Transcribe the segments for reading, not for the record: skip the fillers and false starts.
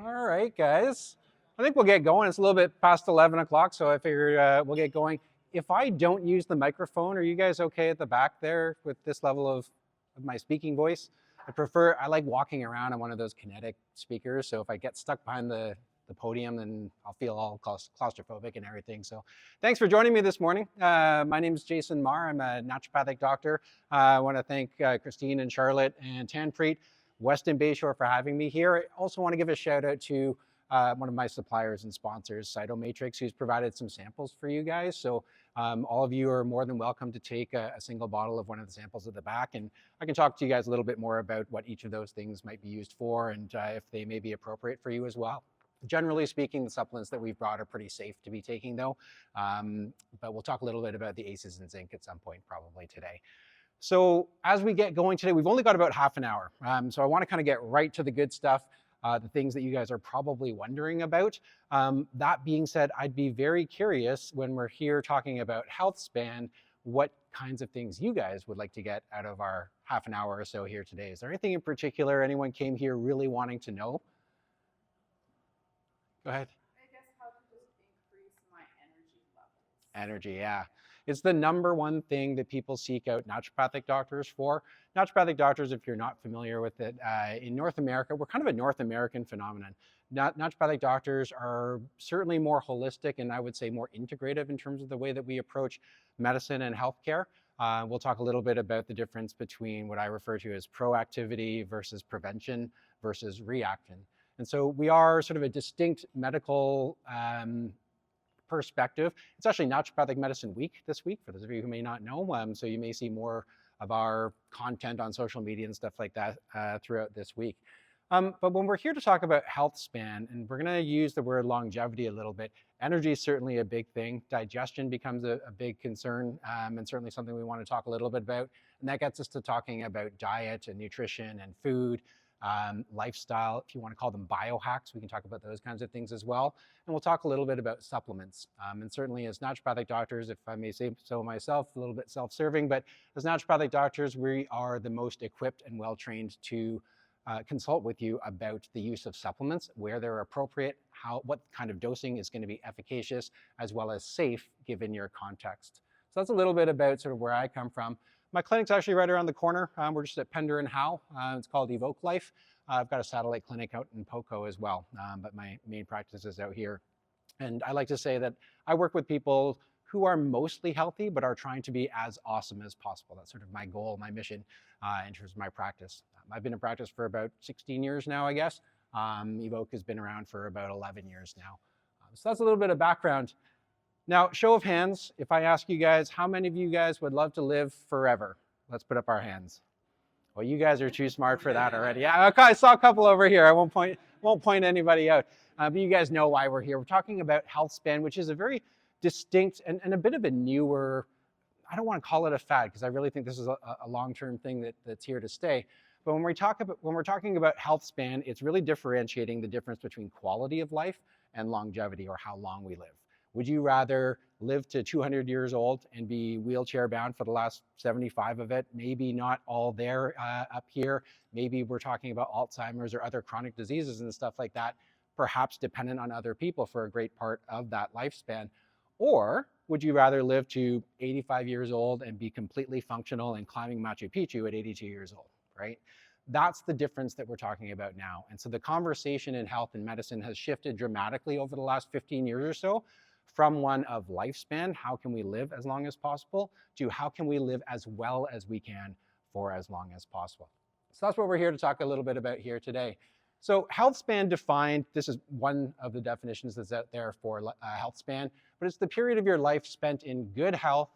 All right, guys. I think we'll get going. It's a little bit past 11 o'clock, so I figured we'll get going. If I don't use the microphone, are you guys okay at the back there with this level of my speaking voice? I like walking around on one of those kinetic speakers, so if I get stuck behind the podium, then I'll feel all claustrophobic and everything. So thanks for joining me this morning. My name is Jason Marr. I'm a naturopathic doctor. I want to thank Christine and Charlotte and Tanpreet, Weston Bayshore, for having me here. I also want to give a shout out to one of my suppliers and sponsors, Cytomatrix, who's provided some samples for you guys. So all of you are more than welcome to take a single bottle of one of the samples at the back, and I can talk to you guys a little bit more about what each of those things might be used for and if they may be appropriate for you as well. Generally speaking, the supplements that we've brought are pretty safe to be taking though, but we'll talk a little bit about the ACEs and zinc at some point probably today. So as we get going today, we've only got about half an hour. So I want to kind of get right to the good stuff, the things that you guys are probably wondering about. That being said, I'd be very curious when we're here talking about Healthspan, what kinds of things you guys would like to get out of our half an hour or so here today. Is there anything in particular anyone came here really wanting to know? Go ahead. I guess how to just increase my energy levels. Energy, yeah. It's the number one thing that people seek out naturopathic doctors for. Naturopathic doctors, if you're not familiar with it, in North America, we're kind of a North American phenomenon. Naturopathic doctors are certainly more holistic and I would say more integrative in terms of the way that we approach medicine and healthcare. We'll talk a little bit about the difference between what I refer to as proactivity versus prevention versus reaction. And so we are sort of a distinct medical perspective. It's actually Naturopathic Medicine Week this week, for those of you who may not know. So you may see more of our content on social media and stuff like that throughout this week. But when we're here to talk about Healthspan, and we're going to use the word longevity a little bit, energy is certainly a big thing. Digestion becomes a big concern, and certainly something we want to talk a little bit about. And that gets us to talking about diet and nutrition and food. Lifestyle, if you want to call them biohacks, we can talk about those kinds of things as well. And we'll talk a little bit about supplements. And certainly as naturopathic doctors, if I may say so myself, a little bit self-serving, but as naturopathic doctors, we are the most equipped and well-trained to consult with you about the use of supplements, where they're appropriate, what kind of dosing is going to be efficacious, as well as safe given your context. So that's a little bit about sort of where I come from. My clinic's actually right around the corner. We're just at Pender and Howe. It's called Evoke Life. I've got a satellite clinic out in Poco as well, but my main practice is out here. And I like to say that I work with people who are mostly healthy, but are trying to be as awesome as possible. That's sort of my goal, my mission in terms of my practice. I've been in practice for about 16 years now, I guess. Evoke has been around for about 11 years now. So that's a little bit of background. Now, show of hands, if I ask you guys, how many of you guys would love to live forever? Let's put up our hands. Well, you guys are too smart for that already. Yeah, okay, I saw a couple over here. I won't point anybody out. But you guys know why we're here. We're talking about Healthspan, which is a very distinct and a bit of a newer, I don't want to call it a fad, because I really think this is a long-term thing that's here to stay. But when we're talking about Healthspan, it's really differentiating the difference between quality of life and longevity, or how long we live. Would you rather live to 200 years old and be wheelchair bound for the last 75 of it? Maybe not all there up here. Maybe we're talking about Alzheimer's or other chronic diseases and stuff like that, perhaps dependent on other people for a great part of that lifespan. Or would you rather live to 85 years old and be completely functional and climbing Machu Picchu at 82 years old, right? That's the difference that we're talking about now. And so the conversation in health and medicine has shifted dramatically over the last 15 years or so, from one of lifespan, how can we live as long as possible, to how can we live as well as we can for as long as possible. So that's what we're here to talk a little bit about here today. So Healthspan defined, this is one of the definitions that's out there for Healthspan, but it's the period of your life spent in good health,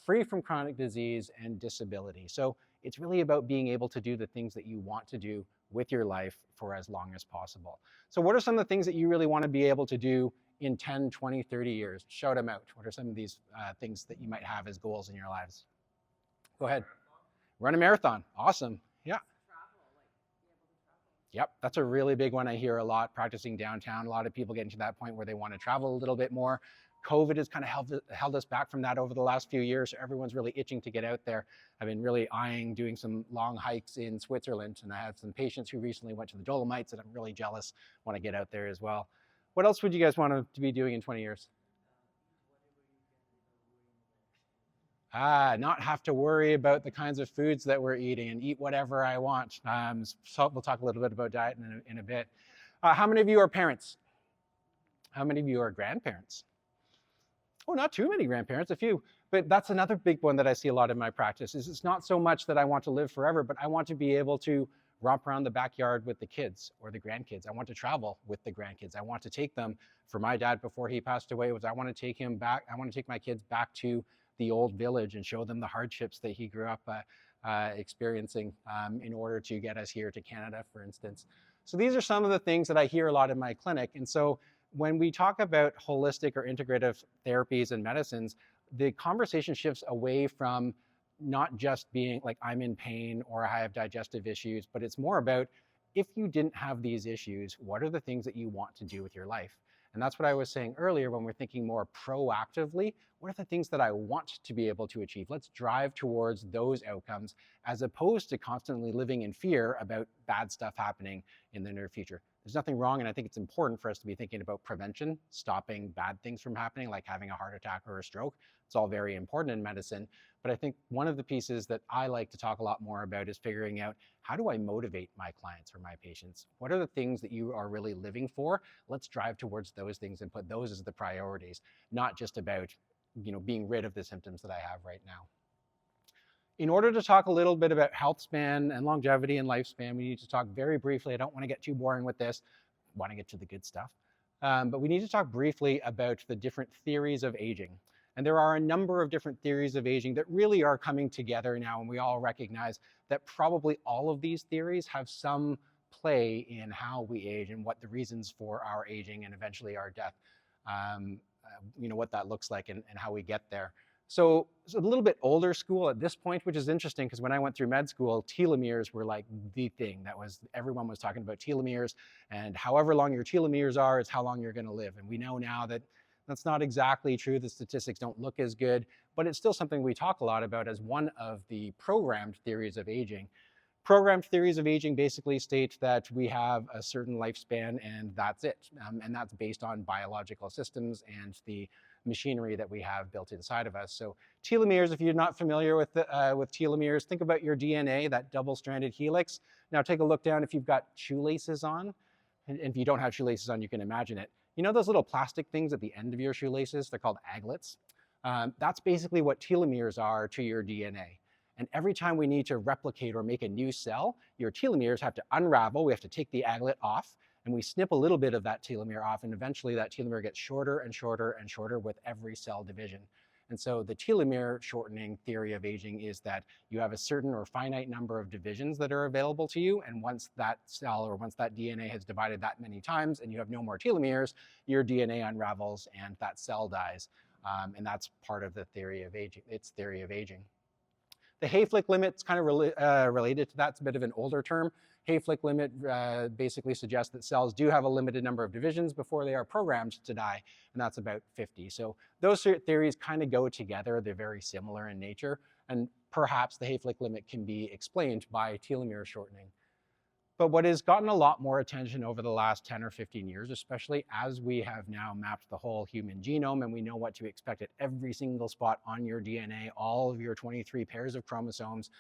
free from chronic disease and disability. So it's really about being able to do the things that you want to do with your life for as long as possible. So what are some of the things that you really want to be able to do in 10, 20, 30 years? Shout them out. What are some of these things that you might have as goals in your lives? Go ahead. Run a marathon. Awesome. Yeah. Yep, that's a really big one I hear a lot, practicing downtown. A lot of people getting to that point where they want to travel a little bit more. COVID has kind of held us back from that over the last few years. So everyone's really itching to get out there. I've been really eyeing doing some long hikes in Switzerland, and I have some patients who recently went to the Dolomites, and I'm really jealous, want to get out there as well. What else would you guys want to be doing in 20 years? Not have to worry about the kinds of foods that we're eating and eat whatever I want. So we'll talk a little bit about diet in a bit. How many of you are parents? How many of you are grandparents? Oh, not too many grandparents, a few. But that's another big one that I see a lot in my practice is it's not so much that I want to live forever, but I want to be able to romp around the backyard with the kids or the grandkids. I want to travel with the grandkids. I want to take them. For my dad before he passed away was I want to take him back. I want to take my kids back to the old village and show them the hardships that he grew up experiencing in order to get us here to Canada, for instance. So these are some of the things that I hear a lot in my clinic. And so when we talk about holistic or integrative therapies and medicines, the conversation shifts away from not just being like, I'm in pain or I have digestive issues, but it's more about if you didn't have these issues, what are the things that you want to do with your life? And that's what I was saying earlier when we're thinking more proactively. What are the things that I want to be able to achieve? Let's drive towards those outcomes as opposed to constantly living in fear about bad stuff happening in the near future. There's nothing wrong, and I think it's important for us to be thinking about prevention, stopping bad things from happening, like having a heart attack or a stroke. It's all very important in medicine. But I think one of the pieces that I like to talk a lot more about is figuring out, how do I motivate my clients or my patients? What are the things that you are really living for? Let's drive towards those things and put those as the priorities, not just about, being rid of the symptoms that I have right now. In order to talk a little bit about health span and longevity and lifespan, we need to talk very briefly. I don't want to get too boring with this. I want to get to the good stuff. But we need to talk briefly about the different theories of aging. And there are a number of different theories of aging that really are coming together now, and we all recognize that probably all of these theories have some play in how we age and what the reasons for our aging and eventually our death, what that looks like and how we get there. So it's a little bit older school at this point, which is interesting because when I went through med school, telomeres were like the thing. Everyone was talking about telomeres, and however long your telomeres are is how long you're going to live. And we know now that that's not exactly true. The statistics don't look as good, but it's still something we talk a lot about as one of the programmed theories of aging. Programmed theories of aging basically state that we have a certain lifespan and that's it. And that's based on biological systems and the machinery that we have built inside of us. So telomeres, if you're not familiar with telomeres, think about your DNA, that double-stranded helix. Now take a look down if you've got shoelaces on. And if you don't have shoelaces on, you can imagine it. You know those little plastic things at the end of your shoelaces? They're called aglets. That's basically what telomeres are to your DNA. And every time we need to replicate or make a new cell, your telomeres have to unravel. We have to take the aglet off, and we snip a little bit of that telomere off, and eventually that telomere gets shorter and shorter and shorter with every cell division. And so the telomere shortening theory of aging is that you have a certain or finite number of divisions that are available to you, and once that cell or once that DNA has divided that many times and you have no more telomeres, your DNA unravels and that cell dies. And that's part of the theory of aging. It's theory of aging. The Hayflick limit is kind of related to that. It's a bit of an older term. Hayflick limit basically suggests that cells do have a limited number of divisions before they are programmed to die, and that's about 50. So those theories kind of go together. They're very similar in nature, and perhaps the Hayflick limit can be explained by telomere shortening. But what has gotten a lot more attention over the last 10 or 15 years, especially as we have now mapped the whole human genome and we know what to expect at every single spot on your DNA, all of your 23 pairs of chromosomes.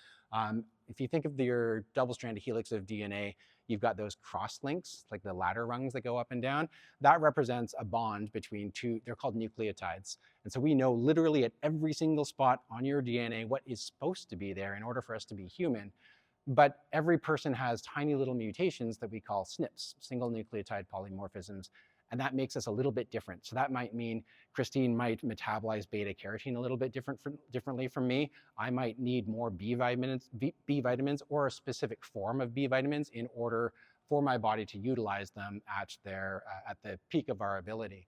If you think of your double-stranded helix of DNA, you've got those cross links, like the ladder rungs that go up and down. That represents a bond between two, they're called nucleotides. And so we know literally at every single spot on your DNA what is supposed to be there in order for us to be human. But every person has tiny little mutations that we call SNPs, single nucleotide polymorphisms, and that makes us a little bit different. So that might mean Christine might metabolize beta carotene a little bit differently from me. I might need more B vitamins or a specific form of B vitamins in order for my body to utilize them at the peak of our ability.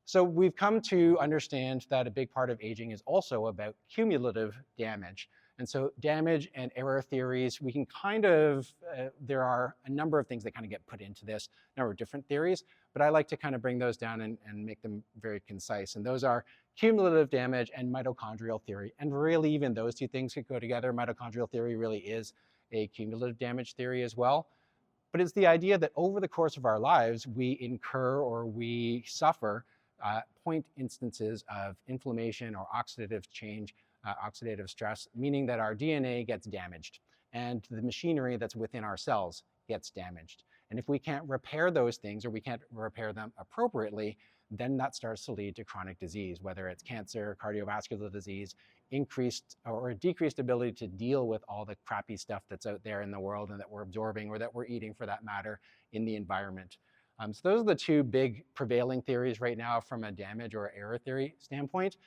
So we've come to understand that a big part of aging is also about cumulative damage. And so damage and error theories, we can kind of, there are a number of things that kind of get put into this, a number of different theories, but I like to kind of bring those down and make them very concise. And those are cumulative damage and mitochondrial theory. And really even those two things could go together. Mitochondrial theory really is a cumulative damage theory as well. But it's the idea that over the course of our lives, we incur or we suffer point instances of inflammation or oxidative change, oxidative stress, meaning that our DNA gets damaged and the machinery that's within our cells gets damaged. And if we can't repair those things or we can't repair them appropriately, then that starts to lead to chronic disease, whether it's cancer, cardiovascular disease, increased or decreased ability to deal with all the crappy stuff that's out there in the world and that we're absorbing or that we're eating for that matter in the environment. So those are the two big prevailing theories right now from a damage or error theory standpoint.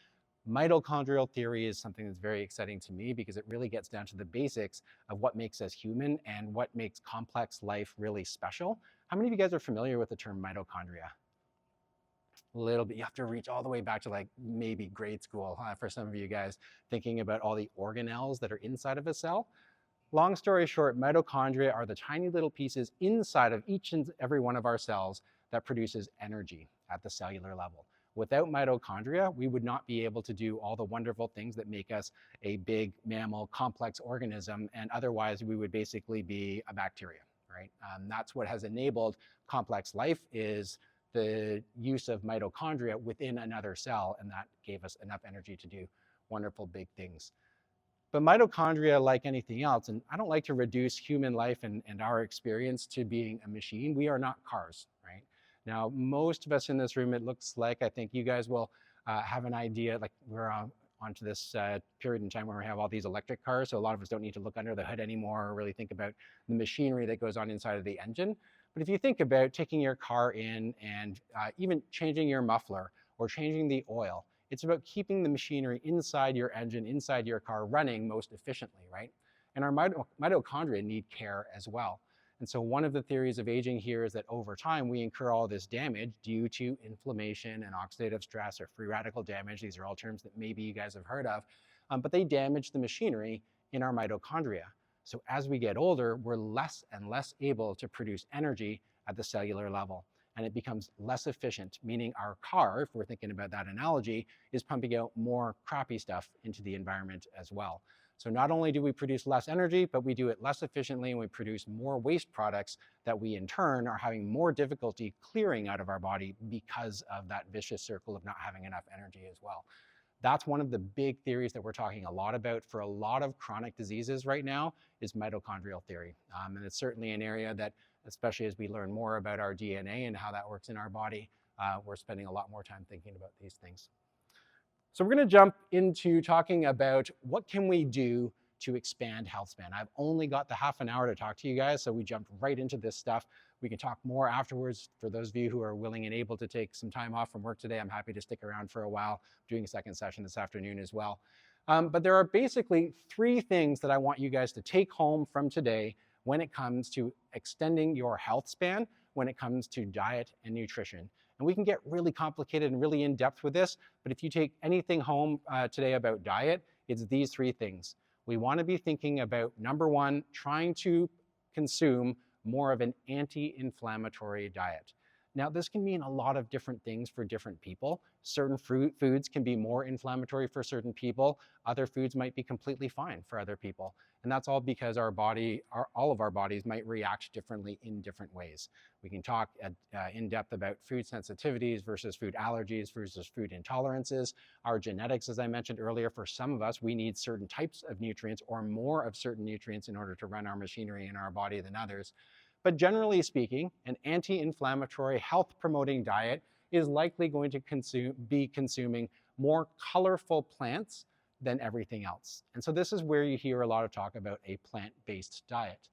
Mitochondrial theory is something that's very exciting to me because it really gets down to the basics of what makes us human and what makes complex life really special. How many of you guys are familiar with the term mitochondria? A little bit. You have to reach all the way back to like maybe grade school for some of you guys, thinking about all the organelles that are inside of a cell. Long story short, mitochondria are the tiny little pieces inside of each and every one of our cells that produces energy at the cellular level. Without mitochondria, we would not be able to do all the wonderful things that make us a big mammal complex organism, and otherwise we would basically be a bacteria, right? That's what has enabled complex life, is the use of mitochondria within another cell, and that gave us enough energy to do wonderful big things. But mitochondria, like anything else, and I don't like to reduce human life and our experience to being a machine. We are not cars, right? Now, most of us in this room, it looks like, I think you guys will have an idea, like we're onto this period in time where we have all these electric cars, so a lot of us don't need to look under the hood anymore or really think about the machinery that goes on inside of the engine. But if you think about taking your car in and even changing your muffler or changing the oil, it's about keeping the machinery inside your engine, inside your car, running most efficiently, right? And our mitochondria need care as well. And so one of the theories of aging here is that over time we incur all this damage due to inflammation and oxidative stress or free radical damage. These are all terms that maybe you guys have heard of, but they damage the machinery in our mitochondria. So as we get older, we're less and less able to produce energy at the cellular level. And it becomes less efficient, meaning our car, if we're thinking about that analogy, is pumping out more crappy stuff into the environment as well. So not only do we produce less energy, but we do it less efficiently and we produce more waste products that we in turn are having more difficulty clearing out of our body because of that vicious circle of not having enough energy as well. That's one of the big theories that we're talking a lot about for a lot of chronic diseases right now, is mitochondrial theory. And it's certainly an area that, especially as we learn more about our DNA and how that works in our body, we're spending a lot more time thinking about these things. So we're going to jump into talking about what can we do to expand Healthspan. I've only got the half an hour to talk to you guys, so we jumped right into this stuff. We can talk more afterwards. For those of you who are willing and able to take some time off from work today, I'm happy to stick around for a while. I'm doing a second session this afternoon as well. But there are basically 3 things that I want you guys to take home from today when it comes to extending your health span, when it comes to diet and nutrition. And we can get really complicated and really in depth with this, but if you take anything home today about diet, it's these 3 things. We want to be thinking about, number 1, trying to consume more of an anti-inflammatory diet. Now, this can mean a lot of different things for different people. Certain foods can be more inflammatory for certain people. Other foods might be completely fine for other people. And that's all because our body, all of our bodies might react differently in different ways. We can talk in depth about food sensitivities versus food allergies versus food intolerances. Our genetics, as I mentioned earlier, for some of us, we need certain types of nutrients or more of certain nutrients in order to run our machinery in our body than others. But generally speaking, an anti-inflammatory, health-promoting diet is likely going to be consuming more colorful plants than everything else. And so this is where you hear a lot of talk about a plant-based diet.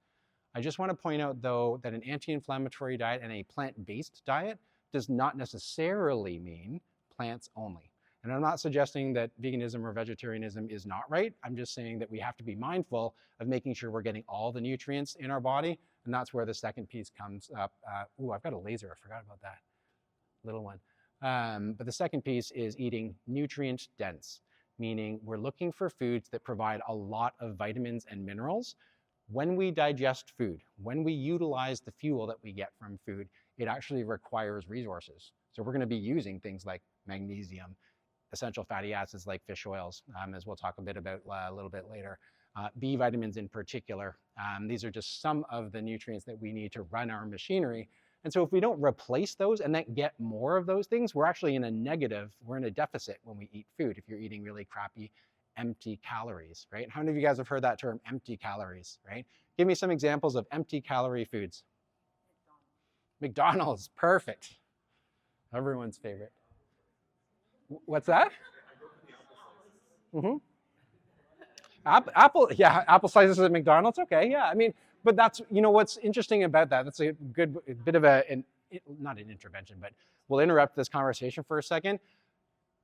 I just want to point out, though, that an anti-inflammatory diet and a plant-based diet does not necessarily mean plants only. And I'm not suggesting that veganism or vegetarianism is not right. I'm just saying that we have to be mindful of making sure we're getting all the nutrients in our body. And that's where the second piece comes up. Ooh, I've got a laser. I forgot about that little one. But the second piece is eating nutrient dense. meaning we're looking for foods that provide a lot of vitamins and minerals. When we digest food, when we utilize the fuel that we get from food, it actually requires resources. So we're going to be using things like magnesium, essential fatty acids like fish oils, as we'll talk a bit about a little bit later. B vitamins in particular. These are just some of the nutrients that we need to run our machinery. And so if we don't replace those and then get more of those things, we're actually in a negative, we're in a deficit when we eat food, if you're eating really crappy, empty calories, right? How many of you guys have heard that term, empty calories, right? Give me some examples of empty calorie foods. McDonald's, perfect. Everyone's favorite. What's that? Mm-hmm. Apple, yeah, apple slices at McDonald's. Okay, yeah. I mean, but that's, you know, what's interesting about that. That's a good bit of not an intervention, but we'll interrupt this conversation for a second.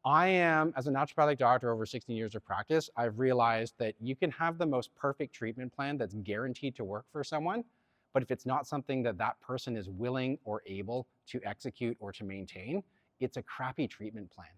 I am, as a naturopathic doctor over 16 years of practice, I've realized that you can have the most perfect treatment plan that's guaranteed to work for someone, but if it's not something that that person is willing or able to execute or to maintain, it's a crappy treatment plan.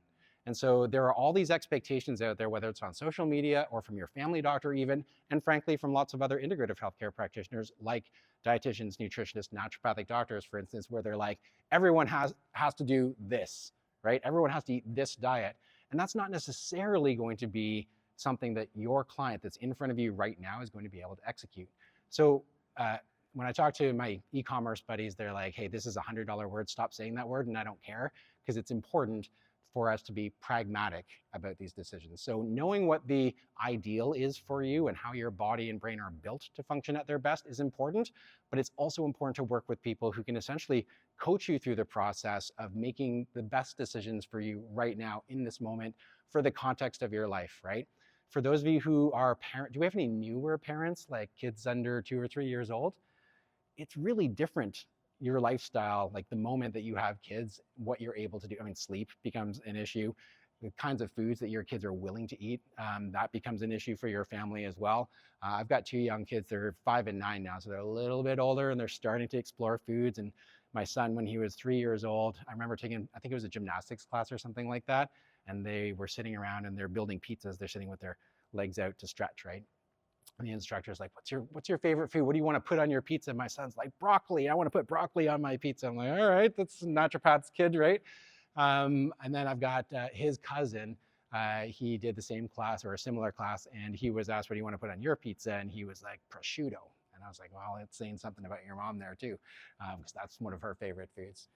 And so there are all these expectations out there, whether it's on social media or from your family doctor even, and frankly from lots of other integrative healthcare practitioners like dietitians, nutritionists, naturopathic doctors, for instance, where they're like, everyone has to do this, right? Everyone has to eat this diet. And that's not necessarily going to be something that your client that's in front of you right now is going to be able to execute. So when I talk to my e-commerce buddies, they're like, hey, this is a $100 word, stop saying that word, and I don't care, because it's important for us to be pragmatic about these decisions. So knowing what the ideal is for you and how your body and brain are built to function at their best is important, but it's also important to work with people who can essentially coach you through the process of making the best decisions for you right now in this moment for the context of your life, right? For those of you who are parents, do we have any newer parents, like kids under 2 or 3 years old? It's really different, your lifestyle, like the moment that you have kids, what you're able to do. I mean, sleep becomes an issue. The kinds of foods that your kids are willing to eat, that becomes an issue for your family as well. I've got 2 young kids, they're 5 and 9 now, so they're a little bit older and they're starting to explore foods. And my son, when he was 3 years old, I remember taking, I think it was a gymnastics class or something like that, and they were sitting around and they're building pizzas. They're sitting with their legs out to stretch, right? And the instructor's like, what's your favorite food? What do you want to put on your pizza? My son's like, broccoli. I want to put broccoli on my pizza. I'm like, all right, that's a naturopath's kid, right? And then I've got his cousin. He did the same class or a similar class, and he was asked, what do you want to put on your pizza? And he was like, prosciutto. And I was like, well, it's saying something about your mom there too, because that's one of her favorite foods.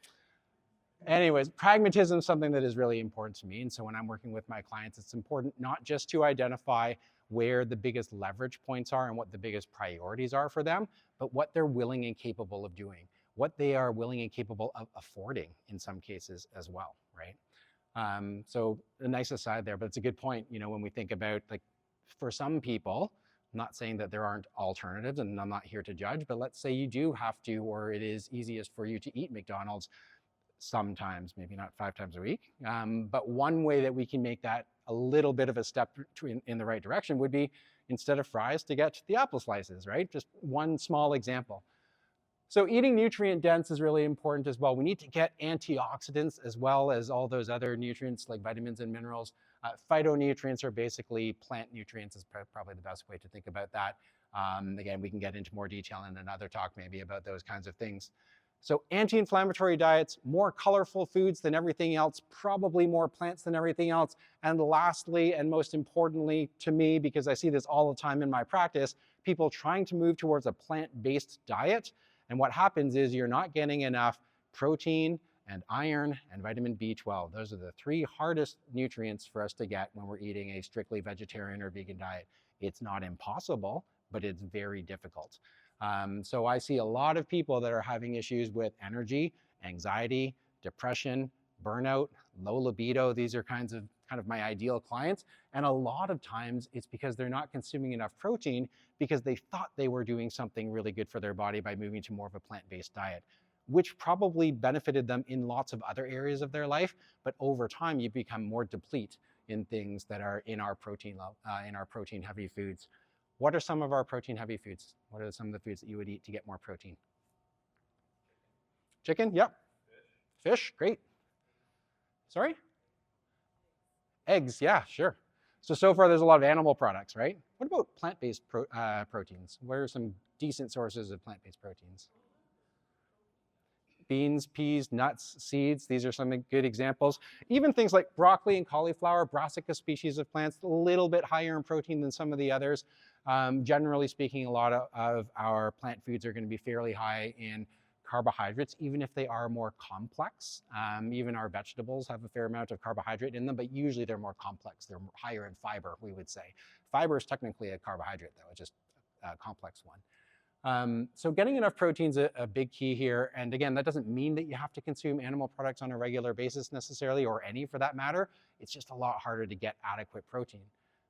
Anyways, pragmatism is something that is really important to me. And so when I'm working with my clients, it's important not just to identify where the biggest leverage points are and what the biggest priorities are for them, but what they're willing and capable of doing, what they are willing and capable of affording in some cases as well, right? So a nice aside there, but it's a good point, you know, when we think about, like, for some people, I'm not saying that there aren't alternatives, and I'm not here to judge, but let's say you do have to, or it is easiest for you to eat McDonald's sometimes, maybe not 5 times a week. But one way that we can make that a little bit of a step in the right direction would be, instead of fries, to get the apple slices, right? Just one small example. So eating nutrient dense is really important as well. We need to get antioxidants as well as all those other nutrients like vitamins and minerals. Phytonutrients are basically plant nutrients, is probably the best way to think about that. Again, we can get into more detail in another talk maybe about those kinds of things. So anti-inflammatory diets, more colorful foods than everything else, probably more plants than everything else. And lastly, and most importantly to me, because I see this all the time in my practice, people trying to move towards a plant-based diet. And what happens is you're not getting enough protein and iron and vitamin B12. Those are the 3 hardest nutrients for us to get when we're eating a strictly vegetarian or vegan diet. It's not impossible, but it's very difficult. So I see a lot of people that are having issues with energy, anxiety, depression, burnout, low libido. These are kind of my ideal clients. And a lot of times it's because they're not consuming enough protein because they thought they were doing something really good for their body by moving to more of a plant-based diet, which probably benefited them in lots of other areas of their life. But over time, you become more deplete in things that are in our protein heavy foods. What are some of our protein heavy foods? What are some of the foods that you would eat to get more protein? Chicken? Yep. Fish? Great. Sorry? Eggs, yeah, sure. So far there's a lot of animal products, right? What about plant-based proteins? What are some decent sources of plant-based proteins? Beans, peas, nuts, seeds, these are some good examples. Even things like broccoli and cauliflower, brassica species of plants, a little bit higher in protein than some of the others. Generally speaking, a lot of our plant foods are going to be fairly high in carbohydrates, even if they are more complex. Even our vegetables have a fair amount of carbohydrate in them, but usually they're more complex. They're higher in fiber, we would say. Fiber is technically a carbohydrate, though, it's just a complex one. So getting enough protein is a big key here. And again, that doesn't mean that you have to consume animal products on a regular basis necessarily, or any for that matter. It's just a lot harder to get adequate protein.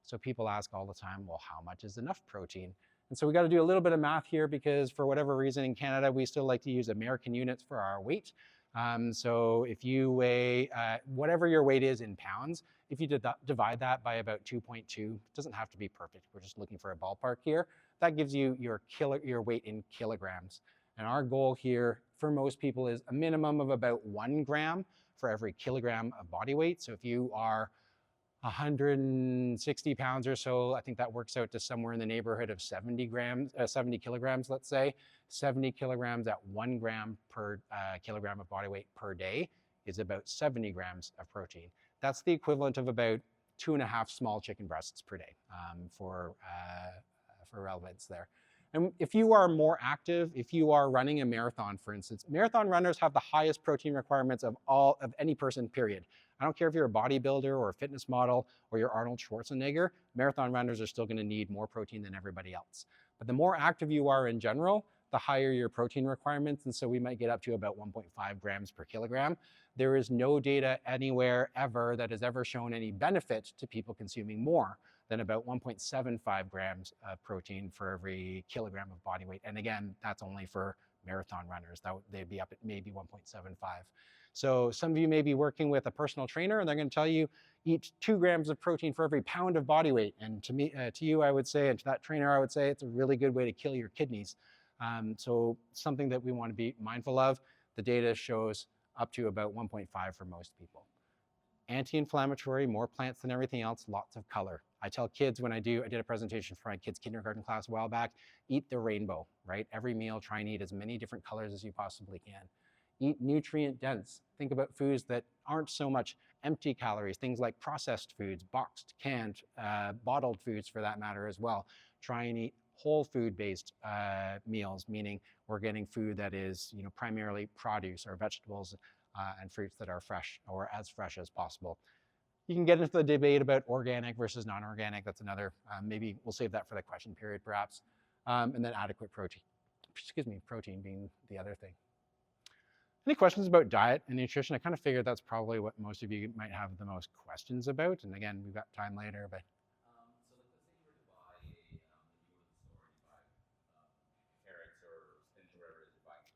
So people ask all the time, well, how much is enough protein? And so we got to do a little bit of math here, because for whatever reason in Canada, we still like to use American units for our weight. So if you weigh whatever your weight is in pounds, if you divide that by about 2.2, it doesn't have to be perfect. We're just looking for a ballpark here. That gives you your weight in kilograms. And our goal here for most people is a minimum of about 1 gram for every kilogram of body weight. So if you are 160 pounds or so, I think that works out to somewhere in the neighborhood of 70 kilograms, let's say. 70 kilograms at 1 gram per kilogram of body weight per day is about 70 grams of protein. That's the equivalent of about 2.5 small chicken breasts per day for relevance there. And if you are more active, if you are running a marathon, for instance, marathon runners have the highest protein requirements of any person, period. I don't care if you're a bodybuilder or a fitness model or you're Arnold Schwarzenegger, marathon runners are still going to need more protein than everybody else. But the more active you are in general, the higher your protein requirements. And so we might get up to about 1.5 grams per kilogram. There is no data anywhere ever that has ever shown any benefit to people consuming more than about 1.75 grams of protein for every kilogram of body weight. And again, that's only for marathon runners. They'd be up at maybe 1.75. So some of you may be working with a personal trainer, and they're going to tell you eat 2 grams of protein for every pound of body weight. And to you, I would say, and to that trainer, I would say it's a really good way to kill your kidneys. So something that we want to be mindful of. The data shows up to about 1.5 for most people. Anti-inflammatory, more plants than everything else, lots of color. I tell kids when I did a presentation for my kids' kindergarten class a while back, eat the rainbow, right? Every meal, try and eat as many different colors as you possibly can. Eat nutrient dense. Think about foods that aren't so much empty calories, things like processed foods, boxed, canned, bottled foods for that matter as well. Try and eat whole food based meals, meaning we're getting food that is primarily produce or vegetables and fruits that are fresh or as fresh as possible. You can get into the debate about organic versus non-organic. That's another, maybe we'll save that for the question period perhaps. And then adequate protein. Protein being the other thing. Any questions about diet and nutrition? I kind of figured that's probably what most of you might have the most questions about. And again, we've got time later, but. So like let's say you were to buy you go to the store and you buy carrots or spinach or whatever it is you're buying.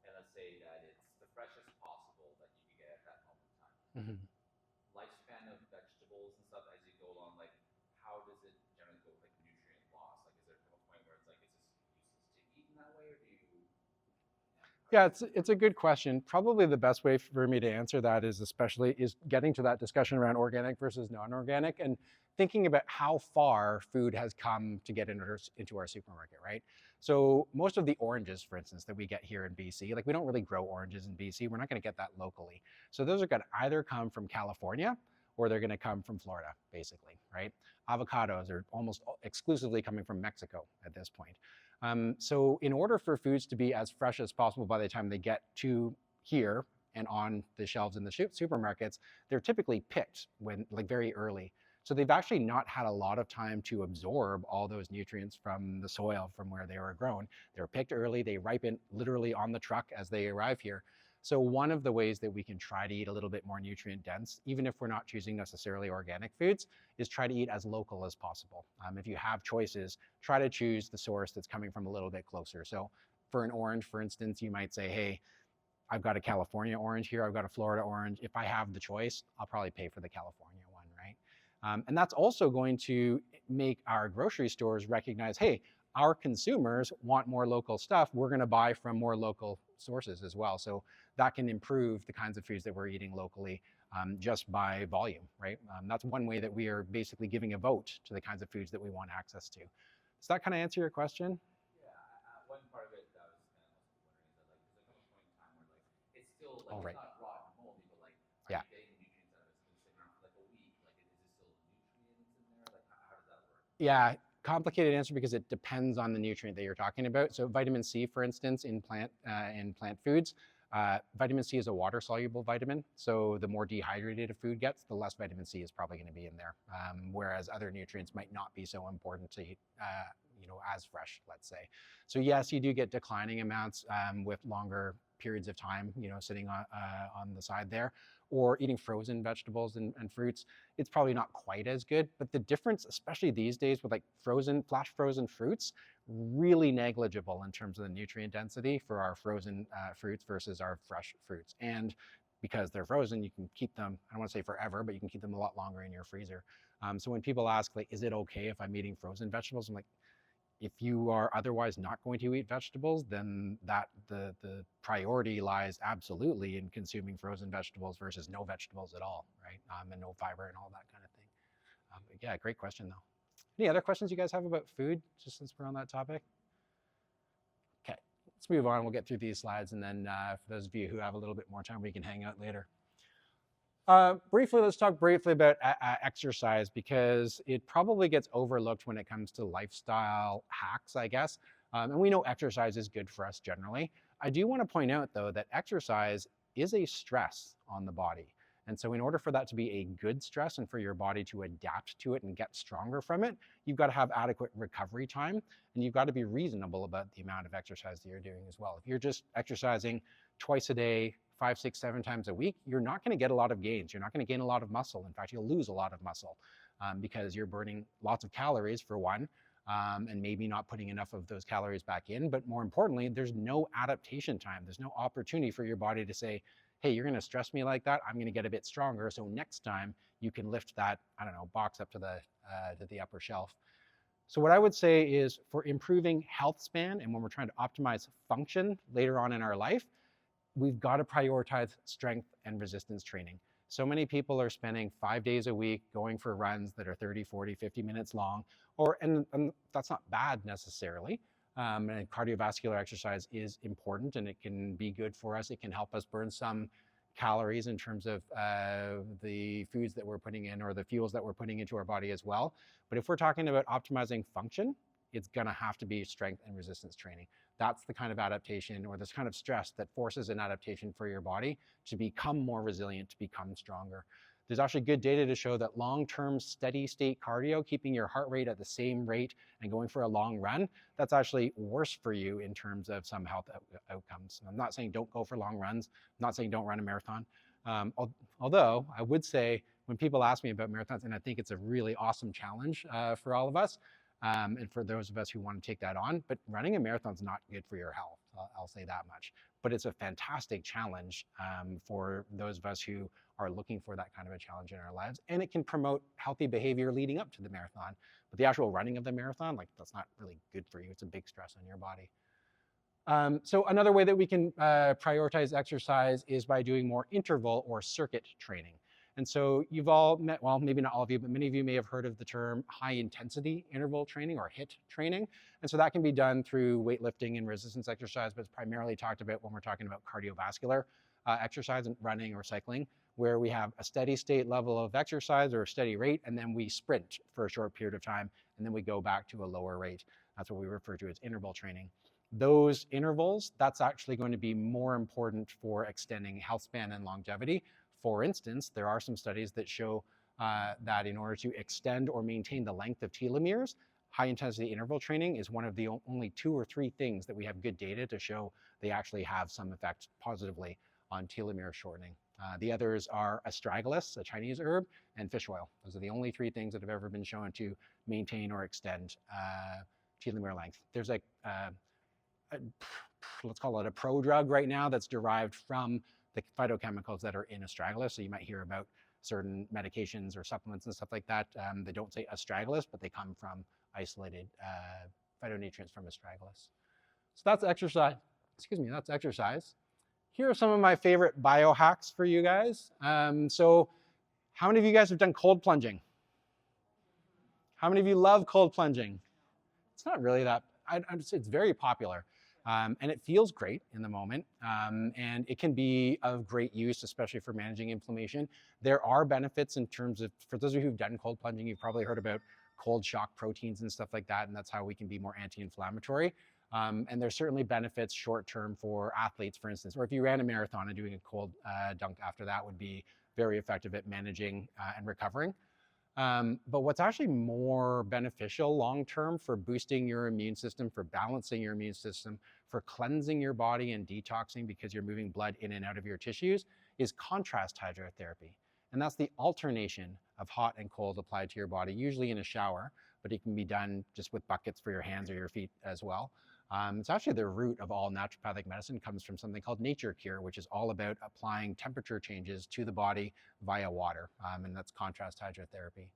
And let's say that it's the freshest possible that you can get at that moment in time. Mm-hmm. Lifespan of vegetables and stuff as you go along, like how does it generally go with like nutrient loss? Like is there come a point where it's like, is this useless to eat in that way, or do you? Yeah, it's a good question. Probably the best way for me to answer that is getting to that discussion around organic versus non-organic and thinking about how far food has come to get into our supermarket, right? So most of the oranges, for instance, that we get here in BC, like we don't really grow oranges in BC. We're not going to get that locally. So those are going to either come from California or they're going to come from Florida, basically, right? Avocados are almost exclusively coming from Mexico at this point. So in order for foods to be as fresh as possible by the time they get to here and on the shelves in the supermarkets, they're typically picked very early. So they've actually not had a lot of time to absorb all those nutrients from the soil from where they were grown. They're picked early, they ripen literally on the truck as they arrive here. So one of the ways that we can try to eat a little bit more nutrient dense, even if we're not choosing necessarily organic foods, is try to eat as local as possible. If you have choices, try to choose the source that's coming from a little bit closer. So for an orange, for instance, you might say, hey, I've got a California orange here, I've got a Florida orange. If I have the choice, I'll probably pay for the California one, right? And that's also going to make our grocery stores recognize, hey, our consumers want more local stuff. We're going to buy from more local sources as well. So that can improve the kinds of foods that we're eating locally just by volume, right? That's one way that we are basically giving a vote to the kinds of foods that we want access to. Does that kind of answer your question? Yeah, one part of it that I was kind of also wondering is that like there's a point in time where like it's still like All it's right. not rotten and moldy, but like are Yeah. you getting the nutrients out of it? It's been sitting around for like a week. Like is it still nutrients in there? Like how does that work? Yeah, complicated answer because it depends on the nutrient that you're talking about. So vitamin C, for instance, in plant foods, vitamin C is a water-soluble vitamin. So the more dehydrated a food gets, the less vitamin C is probably going to be in there. Whereas other nutrients might not be so important to eat, as fresh, let's say. So yes, you do get declining amounts with longer periods of time, sitting on the side there, or eating frozen vegetables and fruits. It's probably not quite as good, but the difference, especially these days with like flash frozen fruits, really negligible in terms of the nutrient density for our frozen fruits versus our fresh fruits. And because they're frozen, you can keep them, I don't want to say forever, but you can keep them a lot longer in your freezer. So when people ask, like, is it okay if I'm eating frozen vegetables? I'm like, if you are otherwise not going to eat vegetables, then the priority lies absolutely in consuming frozen vegetables versus no vegetables at all, right? And no fiber and all that kind of thing. But yeah, great question though. Any other questions you guys have about food, just since we're on that topic? Okay, let's move on. We'll get through these slides, and then for those of you who have a little bit more time, we can hang out later. Briefly, let's talk briefly about exercise, because it probably gets overlooked when it comes to lifestyle hacks, I guess. And we know exercise is good for us generally. I do want to point out, though, that exercise is a stress on the body. And so in order for that to be a good stress and for your body to adapt to it and get stronger from it, you've got to have adequate recovery time, and you've got to be reasonable about the amount of exercise that you're doing as well. If you're just exercising twice a day, 5, 6, 7 times a week, you're not going to get a lot of gains. You're not going to gain a lot of muscle. In fact, you'll lose a lot of muscle because you're burning lots of calories for one, and maybe not putting enough of those calories back in. But more importantly, there's no adaptation time. There's no opportunity for your body to say, hey, you're going to stress me like that. I'm going to get a bit stronger. So next time you can lift that, I don't know, box up to the upper shelf. So what I would say is, for improving health span and when we're trying to optimize function later on in our life, we've got to prioritize strength and resistance training. So many people are spending 5 days a week going for runs that are 30, 40, 50 minutes long, and that's not bad necessarily. And cardiovascular exercise is important, and it can be good for us. It can help us burn some calories in terms of the foods that we're putting in, or the fuels that we're putting into our body as well. But if we're talking about optimizing function, it's going to have to be strength and resistance training. That's the kind of adaptation, or this kind of stress that forces an adaptation for your body to become more resilient, to become stronger. There's actually good data to show that long-term steady state cardio, keeping your heart rate at the same rate and going for a long run, that's actually worse for you in terms of some health outcomes. I'm not saying don't go for long runs. I'm not saying don't run a marathon. Although I would say, when people ask me about marathons, and I think it's a really awesome challenge for all of us, and for those of us who want to take that on, but running a marathon is not good for your health. I'll say that much. But it's a fantastic challenge for those of us who are looking for that kind of a challenge in our lives, and it can promote healthy behavior leading up to the marathon. But the actual running of the marathon, like, that's not really good for you. It's a big stress on your body. So another way that we can prioritize exercise is by doing more interval or circuit training. And so you've all met, well, maybe not all of you, but many of you may have heard of the term high intensity interval training, or HIIT training. And so that can be done through weightlifting and resistance exercise, but it's primarily talked about when we're talking about cardiovascular exercise and running or cycling, where we have a steady state level of exercise or a steady rate, and then we sprint for a short period of time, and then we go back to a lower rate. That's what we refer to as interval training. Those intervals, that's actually going to be more important for extending health span and longevity. For instance, there are some studies that show that in order to extend or maintain the length of telomeres, high intensity interval training is one of the only 2 or 3 things that we have good data to show they actually have some effect positively on telomere shortening. The others are astragalus, a Chinese herb, and fish oil. Those are the only 3 things that have ever been shown to maintain or extend telomere length. There's let's call it a prodrug right now that's derived from the phytochemicals that are in astragalus. So you might hear about certain medications or supplements and stuff like that. They don't say astragalus, but they come from isolated phytonutrients from astragalus. So that's exercise. Excuse me, that's exercise. Here are some of my favorite biohacks for you guys. So how many of you guys have done cold plunging? How many of you love cold plunging? It's not really that, it's very popular. And it feels great in the moment. And it can be of great use, especially for managing inflammation. There are benefits in terms of, for those of you who've done cold plunging, you've probably heard about cold shock proteins and stuff like that. And that's how we can be more anti-inflammatory. And there's certainly benefits short-term for athletes, for instance, or if you ran a marathon and doing a cold dunk after that would be very effective at managing and recovering. But what's actually more beneficial long-term for boosting your immune system, for balancing your immune system, for cleansing your body and detoxing because you're moving blood in and out of your tissues is contrast hydrotherapy. And that's the alternation of hot and cold applied to your body, usually in a shower, but it can be done just with buckets for your hands or your feet as well. It's actually the root of all naturopathic medicine comes from something called nature cure, which is all about applying temperature changes to the body via water, and that's contrast hydrotherapy.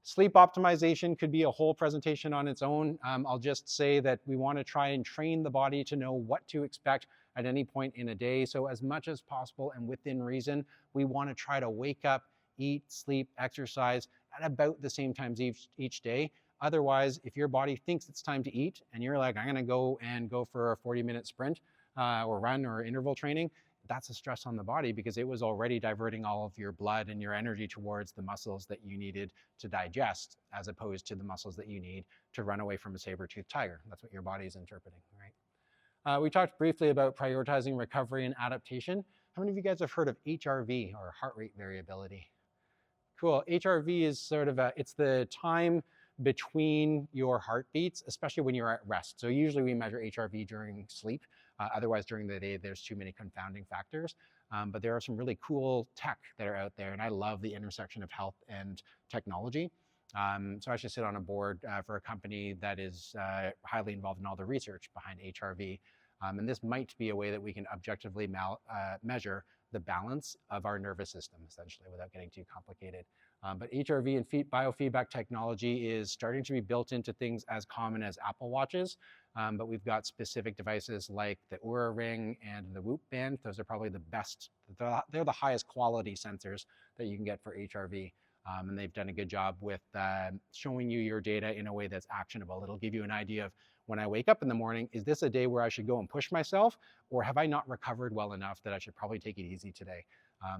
Sleep optimization could be a whole presentation on its own. I'll just say that we want to try and train the body to know what to expect at any point in a day. So as much as possible and within reason, we want to try to wake up, eat, sleep, exercise at about the same times each day. Otherwise, if your body thinks it's time to eat and you're like, I'm going to go for a 40-minute sprint or run or interval training, that's a stress on the body because it was already diverting all of your blood and your energy towards the muscles that you needed to digest, as opposed to the muscles that you need to run away from a saber-toothed tiger. That's what your body is interpreting, right? We talked briefly about prioritizing recovery and adaptation. How many of you guys have heard of HRV, or heart rate variability? Cool. HRV is sort of it's the time between your heartbeats, especially when you're at rest. So usually we measure HRV during sleep. Otherwise, during the day, there's too many confounding factors. But there are some really cool tech that are out there, and I love the intersection of health and technology. So I actually sit on a board for a company that is highly involved in all the research behind HRV. And this might be a way that we can objectively measure the balance of our nervous system, essentially, without getting too complicated. But HRV and biofeedback technology is starting to be built into things as common as Apple Watches. But we've got specific devices like the Oura Ring and the Whoop Band. Those are probably the best. They're the highest quality sensors that you can get for HRV. And they've done a good job with showing you your data in a way that's actionable. It'll give you an idea of, when I wake up in the morning, is this a day where I should go and push myself, or have I not recovered well enough that I should probably take it easy today?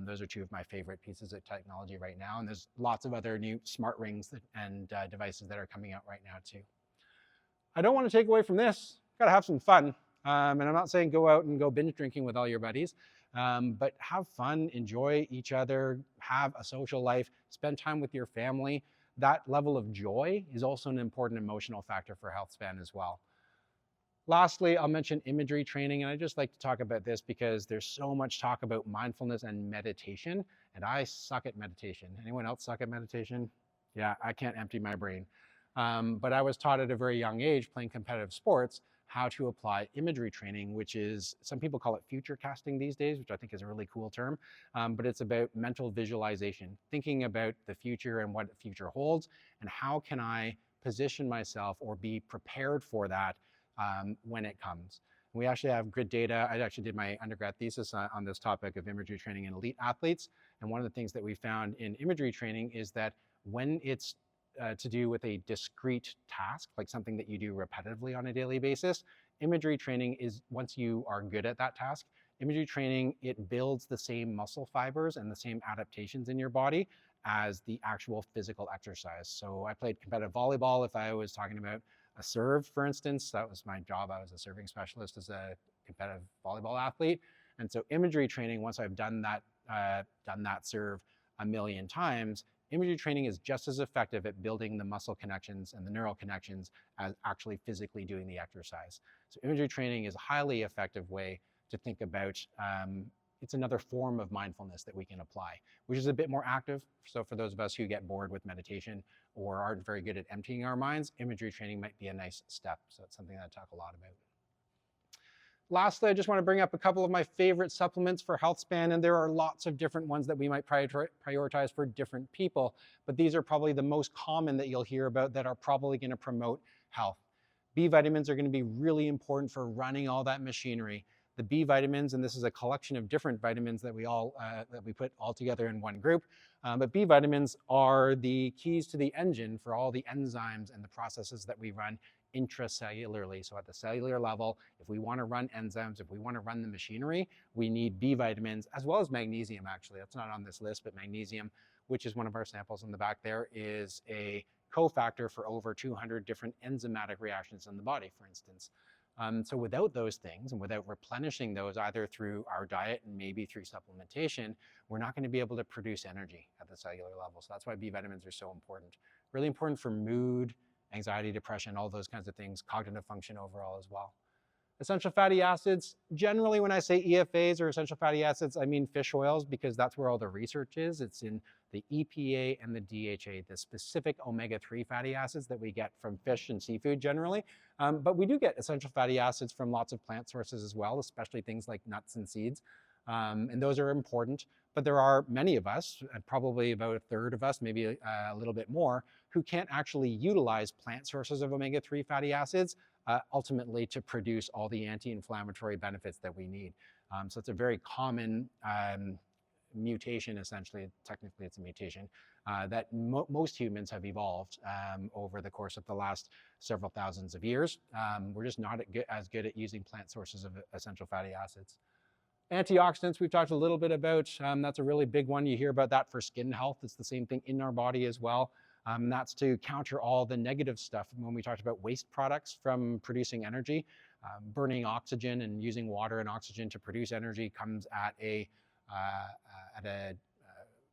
Those are two of my favorite pieces of technology right now, and there's lots of other new smart rings and devices that are coming out right now too. I don't want to take away from this. Got to have some fun, and I'm not saying go out and go binge drinking with all your buddies, but have fun, enjoy each other, have a social life, spend time with your family. That level of joy is also an important emotional factor for Healthspan as well. Lastly, I'll mention imagery training, and I just like to talk about this because there's so much talk about mindfulness and meditation, and I suck at meditation. Anyone else suck at meditation? Yeah, I can't empty my brain. But I was taught at a very young age, playing competitive sports, how to apply imagery training, which is, some people call it future casting these days, which I think is a really cool term, but it's about mental visualization, thinking about the future and what the future holds, and how can I position myself or be prepared for that when it comes. We actually have good data. I actually did my undergrad thesis on this topic of imagery training in elite athletes, and one of the things that we found in imagery training is that when it's to do with a discrete task, like something that you do repetitively on a daily basis, imagery training is, once you are good at that task, imagery training, it builds the same muscle fibers and the same adaptations in your body as the actual physical exercise. So I played competitive volleyball. If I was talking about a serve, for instance, that was my job. I was a serving specialist as a competitive volleyball athlete. And so imagery training, once I've done that serve a million times, imagery training is just as effective at building the muscle connections and the neural connections as actually physically doing the exercise. So imagery training is a highly effective way to think about, it's another form of mindfulness that we can apply, which is a bit more active. So for those of us who get bored with meditation or aren't very good at emptying our minds, imagery training might be a nice step. So it's something that I talk a lot about. Lastly, I just want to bring up a couple of my favorite supplements for Healthspan, and there are lots of different ones that we might prioritize for different people, but these are probably the most common that you'll hear about that are probably going to promote health. B vitamins are going to be really important for running all that machinery. the B vitamins, and this is a collection of different vitamins that we put all together in one group. But B vitamins are the keys to the engine for all the enzymes and the processes that we run intracellularly. So at the cellular level, if we want to run enzymes, if we want to run the machinery, we need B vitamins as well as magnesium. Actually, that's not on this list, but magnesium, which is one of our samples in the back there, is a cofactor for over 200 different enzymatic reactions in the body, for instance. So without those things and without replenishing those either through our diet and maybe through supplementation, we're not going to be able to produce energy at the cellular level. So that's why B vitamins are so important. Really important for mood, anxiety, depression, all those kinds of things, cognitive function overall as well. Essential fatty acids, generally when I say EFAs or essential fatty acids, I mean fish oils because that's where all the research is. It's in the EPA and the DHA, the specific omega-3 fatty acids that we get from fish and seafood generally. But we do get essential fatty acids from lots of plant sources as well, especially things like nuts and seeds. And those are important. But there are many of us, probably about a third of us, maybe a little bit more, who can't actually utilize plant sources of omega-3 fatty acids ultimately to produce all the anti-inflammatory benefits that we need. So it's a very common mutation, essentially. Technically it's a mutation that most humans have evolved over the course of the last several thousands of years. We're just not as good at using plant sources of essential fatty acids. Antioxidants, we've talked a little bit about. That's a really big one. You hear about that for skin health. It's the same thing in our body as well. That's to counter all the negative stuff when we talked about waste products from producing energy. Burning oxygen and using water and oxygen to produce energy comes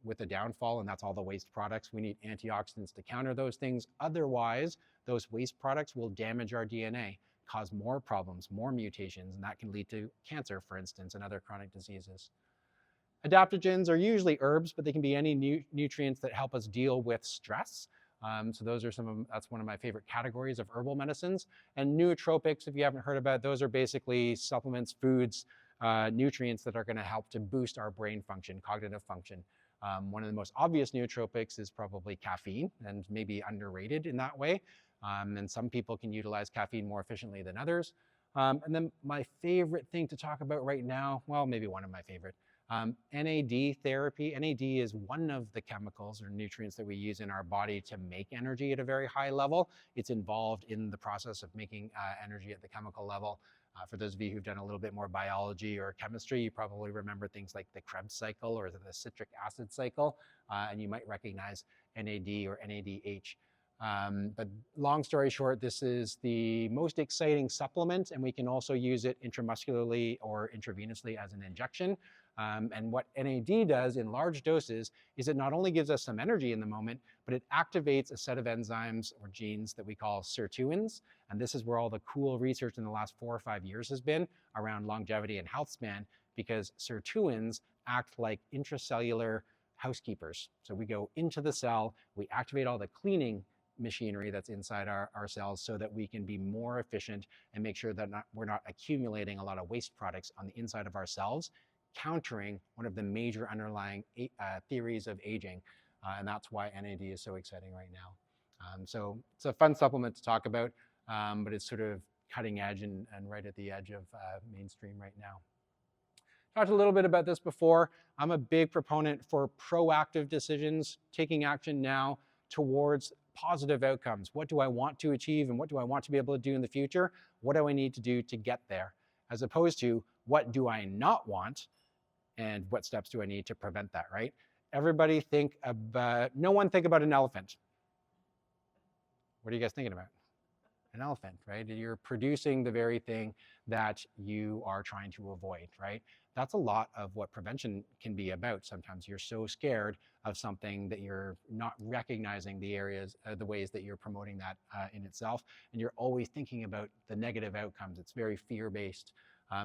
with a downfall, and that's all the waste products. We need antioxidants to counter those things. Otherwise, those waste products will damage our DNA, cause more problems, more mutations, and that can lead to cancer, for instance, and other chronic diseases. Adaptogens are usually herbs, but they can be any nutrients that help us deal with stress. So those are that's one of my favorite categories of herbal medicines. And nootropics, if you haven't heard about it, those are basically supplements, foods, nutrients that are going to help to boost our brain function, cognitive function. One of the most obvious nootropics is probably caffeine, and maybe underrated in that way. And some people can utilize caffeine more efficiently than others. And then my favorite thing to talk about right now, well, maybe one of my favorite, NAD therapy. NAD is one of the chemicals or nutrients that we use in our body to make energy at a very high level. It's involved in the process of making energy at the chemical level. For those of you who've done a little bit more biology or chemistry, you probably remember things like the Krebs cycle or the citric acid cycle, and you might recognize NAD or NADH. But long story short, this is the most exciting supplement, and we can also use it intramuscularly or intravenously as an injection. And what NAD does in large doses is it not only gives us some energy in the moment, but it activates a set of enzymes or genes that we call sirtuins. And this is where all the cool research in the last 4 or 5 years has been around longevity and health span, because sirtuins act like intracellular housekeepers. So we go into the cell, we activate all the cleaning machinery that's inside our cells so that we can be more efficient and make sure that we're not accumulating a lot of waste products on the inside of our cells, countering one of the major underlying theories of aging. And that's why NAD is so exciting right now. So it's a fun supplement to talk about, but it's sort of cutting edge and right at the edge of mainstream right now. Talked a little bit about this before. I'm a big proponent for proactive decisions, taking action now towards positive outcomes. What do I want to achieve and what do I want to be able to do in the future? What do I need to do to get there? As opposed to what do I not want and what steps do I need to prevent that, right? Everybody no one think about an elephant. What are you guys thinking about? An elephant, right? You're producing the very thing that you are trying to avoid, right? That's a lot of what prevention can be about. Sometimes you're so scared of something that you're not recognizing the ways that you're promoting that in itself, and you're always thinking about the negative outcomes. It's very fear-based.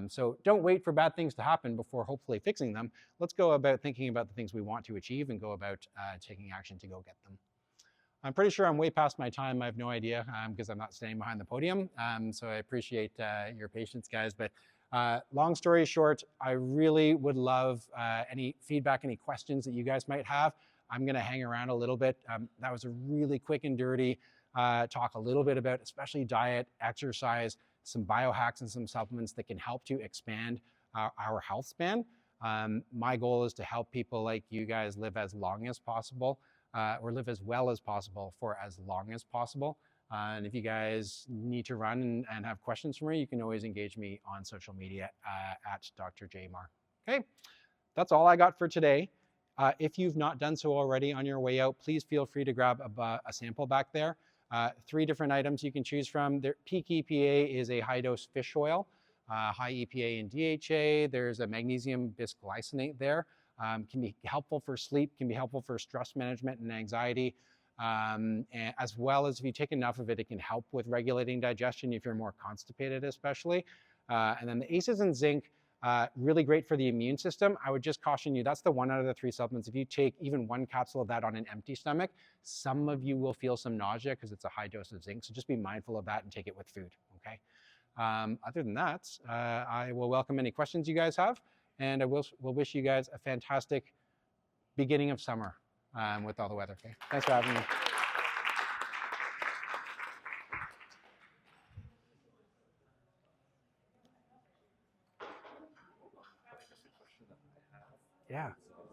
So don't wait for bad things to happen before hopefully fixing them. Let's go about thinking about the things we want to achieve and go about taking action to go get them. I'm pretty sure I'm way past my time. I have no idea because I'm not standing behind the podium. So I appreciate your patience, guys. But long story short, I really would love any feedback, any questions that you guys might have. I'm going to hang around a little bit. That was a really quick and dirty talk a little bit about especially diet, exercise, some biohacks and some supplements that can help to expand our health span. My goal is to help people like you guys live as long as possible, or live as well as possible for as long as possible. And if you guys need to run and have questions for me, you can always engage me on social media at Dr.J Mar. Okay, that's all I got for today. If you've not done so already on your way out, please feel free to grab a sample back there. 3 different items you can choose from. Peak EPA is a high-dose fish oil, high EPA and DHA. There's a magnesium bisglycinate there. Can be helpful for sleep, can be helpful for stress management and anxiety, and as well as if you take enough of it, it can help with regulating digestion if you're more constipated especially. And then the ACEs and zinc, really great for the immune system. I would just caution you, that's the 1 out of the 3 supplements. If you take even 1 capsule of that on an empty stomach, some of you will feel some nausea because it's a high dose of zinc. So just be mindful of that and take it with food, okay? Other than that, I will welcome any questions you guys have, and I will wish you guys a fantastic beginning of summer with all the weather, okay? Thanks for having me.